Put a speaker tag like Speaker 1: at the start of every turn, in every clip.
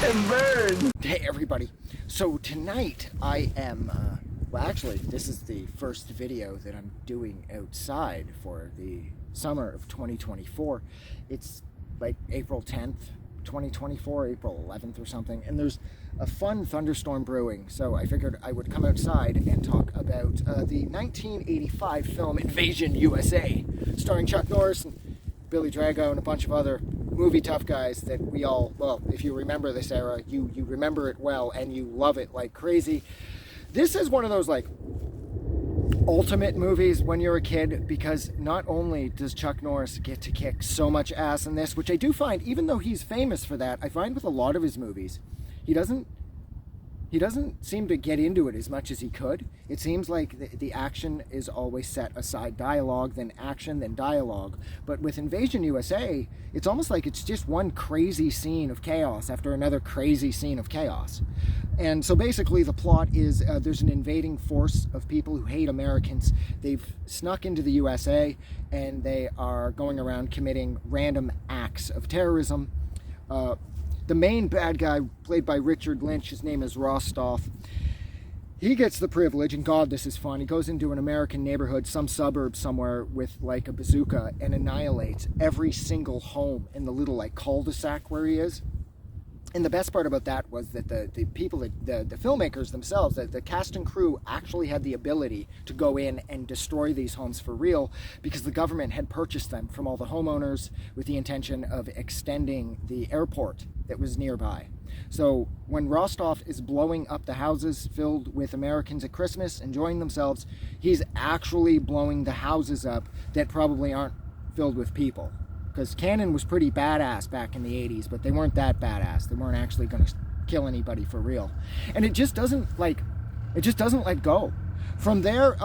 Speaker 1: and burn.
Speaker 2: Hey everybody, so tonight I am, well actually this is the first video that I'm doing outside for the summer of 2024. It's like April 10th, 2024, April 11th or something, and there's a fun thunderstorm brewing, so I figured I would come outside and talk about the 1985 film Invasion USA, starring Chuck Norris and Billy Drago and a bunch of other movie tough guys that we all, well, if you remember this era, you remember it well and you love it like crazy. This is one of those like ultimate movies when you're a kid, because not only does Chuck Norris get to kick so much ass in this, which I do find, even though he's famous for that, I find with a lot of his movies, he doesn't seem to get into it as much as he could. It seems like the action is always set aside dialogue, then action, then dialogue. But with Invasion USA, it's almost like it's just one crazy scene of chaos after another crazy scene of chaos. And so basically the plot is there's an invading force of people who hate Americans. They've snuck into the USA and they are going around committing random acts of terrorism. The main bad guy, played by Richard Lynch, his name is Rostov. He gets the privilege, and God, this is fun. He goes into an American neighborhood, some suburb somewhere, with like a bazooka and annihilates every single home in the little like cul-de-sac where he is. And the best part about that was that the people, the filmmakers themselves, the cast and crew actually had the ability to go in and destroy these homes for real, because the government had purchased them from all the homeowners with the intention of extending the airport that was nearby. So when Rostov is blowing up the houses filled with Americans at Christmas enjoying themselves, he's actually blowing the houses up that probably aren't filled with people. Because Cannon was pretty badass back in the 80s, but they weren't that badass. They weren't actually going to kill anybody for real. And it just doesn't let go. From there,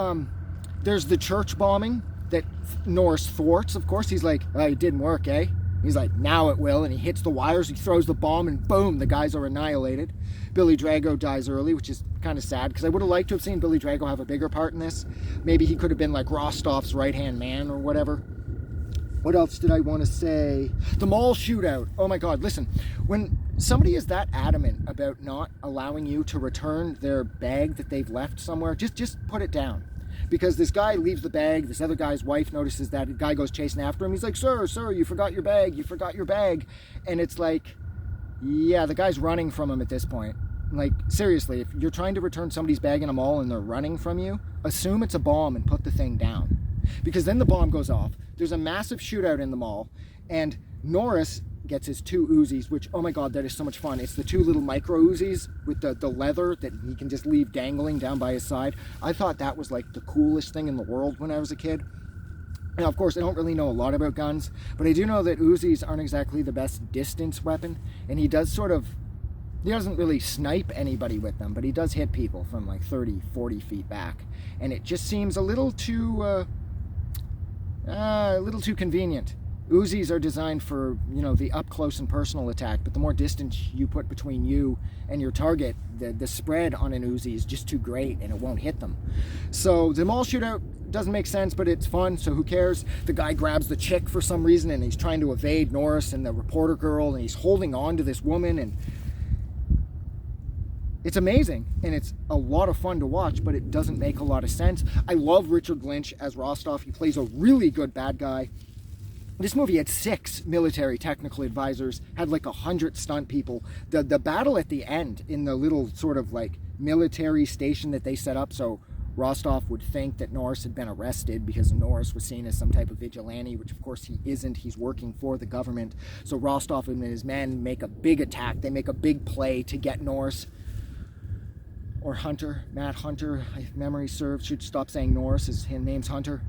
Speaker 2: there's the church bombing that Norris thwarts, of course. He's like, oh, it didn't work, eh? He's like, now it will. And he hits the wires, he throws the bomb, and boom, the guys are annihilated. Billy Drago dies early, which is kind of sad, because I would have liked to have seen Billy Drago have a bigger part in this. Maybe he could have been like Rostov's right-hand man or whatever. What else did I want to say? The mall shootout. Oh my God, listen. When somebody is that adamant about not allowing you to return their bag that they've left somewhere, just put it down. Because this guy leaves the bag, this other guy's wife notices that, the guy goes chasing after him. He's like, sir, you forgot your bag, you forgot your bag. And it's like, yeah, the guy's running from him at this point. Like, seriously, if you're trying to return somebody's bag in a mall and they're running from you, assume it's a bomb and put the thing down. Because then the bomb goes off. There's a massive shootout in the mall, and Norris gets his two Uzis, which, oh my God, that is so much fun. It's the two little micro Uzis with the leather that he can just leave dangling down by his side. I thought that was like the coolest thing in the world when I was a kid. Now, of course, I don't really know a lot about guns, but I do know that Uzis aren't exactly the best distance weapon, and he doesn't really snipe anybody with them, but he does hit people from like 30, 40 feet back. And it just seems a little too convenient. Uzis are designed for, the up close and personal attack, but the more distance you put between you and your target, the spread on an Uzi is just too great and it won't hit them. So the mall shootout doesn't make sense, but it's fun, so who cares? The guy grabs the chick for some reason and he's trying to evade Norris and the reporter girl, and he's holding on to this woman, and it's amazing, and it's a lot of fun to watch, but it doesn't make a lot of sense. I love Richard Lynch as Rostov. He plays a really good bad guy. This movie had 6 military technical advisors, had like 100 stunt people. The battle at the end in the little sort of like military station that they set up, so Rostov would think that Norris had been arrested because Norris was seen as some type of vigilante, which of course he isn't. He's working for the government. So Rostov and his men make a big attack. They make a big play to get Norris. Or Hunter, Matt Hunter, if memory serves, should stop saying Norris, his name's Hunter.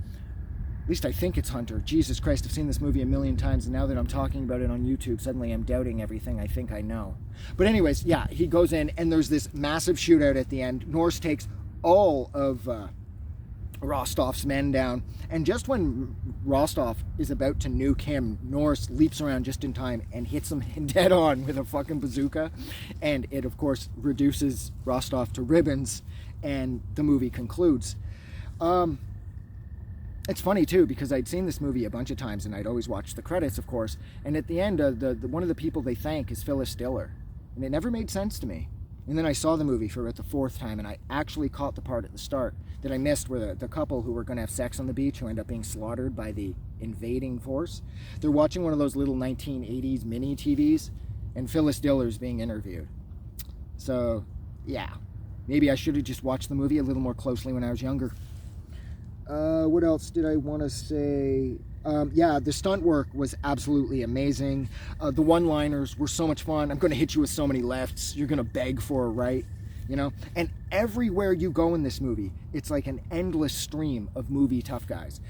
Speaker 2: At least I think it's Hunter. Jesus Christ, I've seen this movie a million times, and now that I'm talking about it on YouTube, suddenly I'm doubting everything I think I know. But anyways, yeah, he goes in, and there's this massive shootout at the end. Norris takes all of Rostov's men down, and just when Rostov is about to nuke him, Norris leaps around just in time and hits him dead on with a fucking bazooka, and it of course reduces Rostov to ribbons, and the movie concludes. It's funny too, because I'd seen this movie a bunch of times and I'd always watch the credits, of course, and at the end, one of the people they thank is Phyllis Diller. And it never made sense to me. And then I saw the movie for about the 4th time, and I actually caught the part at the start that I missed, where the couple who were going to have sex on the beach, who end up being slaughtered by the invading force, they're watching one of those little 1980s mini TVs, and Phyllis Diller's being interviewed. So, yeah. Maybe I should have just watched the movie a little more closely when I was younger. What else did I want to say? Yeah, the stunt work was absolutely amazing. The one-liners were so much fun. I'm going to hit you with so many lefts. You're going to beg for a right, you know? And everywhere you go in this movie, it's like an endless stream of movie tough guys.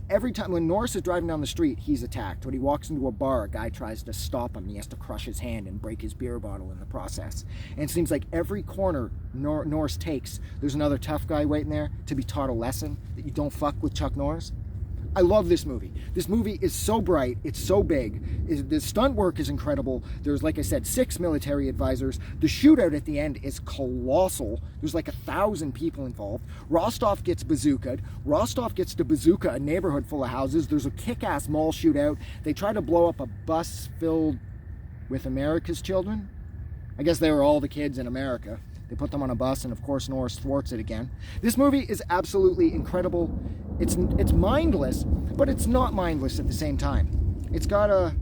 Speaker 2: Every time when Norris is driving down the street, he's attacked. When he walks into a bar, a guy tries to stop him, and he has to crush his hand and break his beer bottle in the process. And it seems like every corner Norris takes, there's another tough guy waiting there to be taught a lesson that you don't fuck with Chuck Norris. I love this movie. This movie is so bright. It's so big. The stunt work is incredible. There's, like I said, 6 military advisors. The shootout at the end is colossal. There's like 1,000 people involved. Rostov gets bazookaed. Rostov gets to bazooka a neighborhood full of houses. There's a kick-ass mall shootout. They try to blow up a bus filled with America's children. I guess they were all the kids in America. They put them on a bus, and of course Norris thwarts it again. This movie is absolutely incredible. It's mindless, but it's not mindless at the same time. It's got a...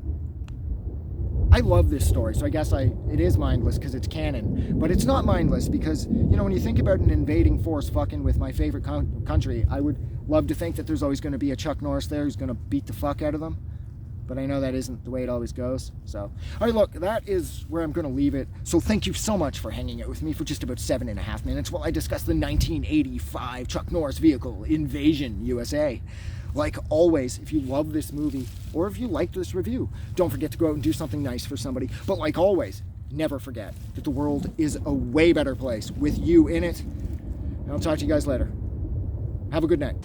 Speaker 2: I love this story, so I guess it is mindless because it's canon. But it's not mindless because, you know, when you think about an invading force fucking with my favorite country, I would love to think that there's always going to be a Chuck Norris there who's going to beat the fuck out of them. But I know that isn't the way it always goes. So, all right, look, that is where I'm going to leave it. So thank you so much for hanging out with me for just about 7.5 minutes while I discuss the 1985 Chuck Norris vehicle, Invasion USA. Like always, if you love this movie or if you like this review, don't forget to go out and do something nice for somebody. But like always, never forget that the world is a way better place with you in it. And I'll talk to you guys later. Have a good night.